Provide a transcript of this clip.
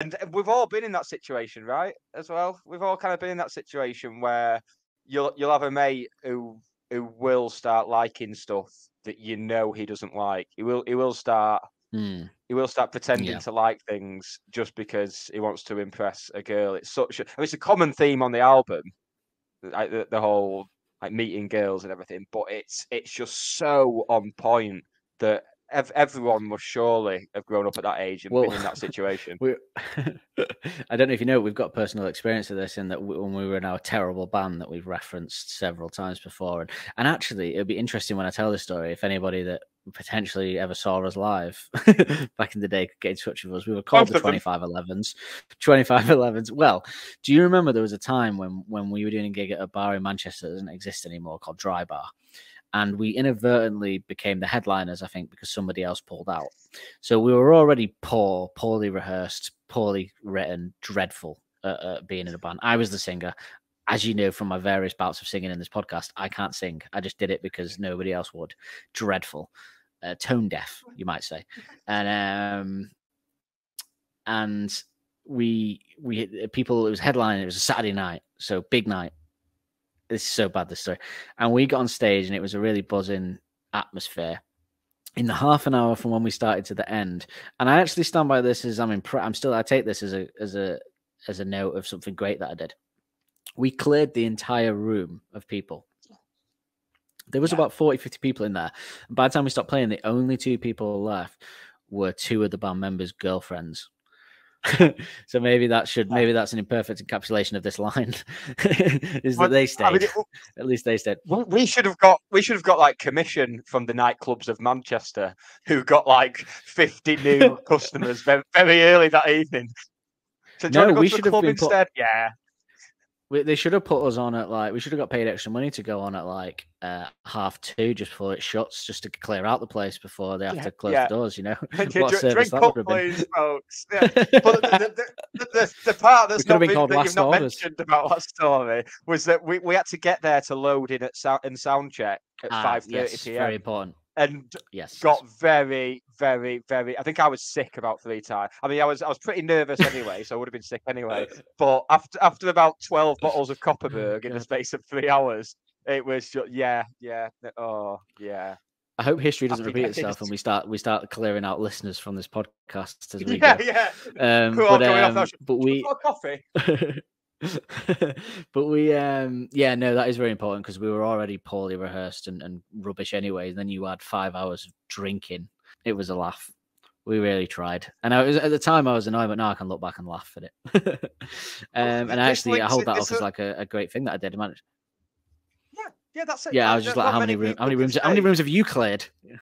And we've all been in that situation, right? As well, we've all kind of been in that situation where you'll have a mate who will start liking stuff that you know he doesn't like. He will start pretending Yeah. to like things just because he wants to impress a girl. It's such it's a common theme on the album, like the whole like meeting girls and everything. But it's just so on point that everyone must surely have grown up at that age and Well, been in that situation. we I don't know if you know, we've got personal experience of this in that when we were in our terrible band that we've referenced several times before. And actually, it'll be interesting when I tell this story if anybody that potentially ever saw us live back in the day could get in touch with us. We were called Both the of them. 2511s. 2511s. Well, do you remember there was a time when we were doing a gig at a bar in Manchester that doesn't exist anymore called Dry Bar? And we inadvertently became the headliners, I think, because somebody else pulled out. So we were already poorly rehearsed, poorly written, dreadful at being in a band. I was the singer. As you know from my various bouts of singing in this podcast, I can't sing. I just did it because nobody else would. Dreadful. Tone deaf, you might say. And we people, it was headlining, it was a Saturday night, so big night. This is so bad, this story. And we got on stage and it was a really buzzing atmosphere in the half an hour from when we started to the end. And I actually stand by this as I take this as a note of something great that I did. We cleared the entire room of people. There was about 40, 50 people in there. And by the time we stopped playing, the only two people left were two of the band members' girlfriends. So maybe that's an imperfect encapsulation of this line. Is that they stayed? I mean, at least they stayed. We should have got like commission from the nightclubs of Manchester, who got like 50 new customers very, very early that evening. So do you want to go to the club instead? Yeah. They should have put us on at we should have got paid extra money to go on at 2:30 just before it shuts, just to clear out the place before they have to close the doors. You know, what a service that would have been, folks. Yeah. But the part that's not been that you've not mentioned about that story was that we had to get there to load in at sound check at 5:30 p.m. Very important. And got very, very, very. I think I was sick about 3 times. I mean, I was pretty nervous anyway, so I would have been sick anyway. But after about 12 bottles of Copperberg in the space of 3 hours, it was just oh yeah. I hope history doesn't repeat itself and we start clearing out listeners from this podcast as we go. Yeah. But we coffee. But we that is very important because we were already poorly rehearsed and rubbish anyway. And then you had 5 hours of drinking. It was a laugh. We really tried. And at the time I was annoyed, but now I can look back and laugh at it. And I hold that up as like a great thing that I did. Yeah, that's it. Yeah, I was just like, how many rooms have you cleared?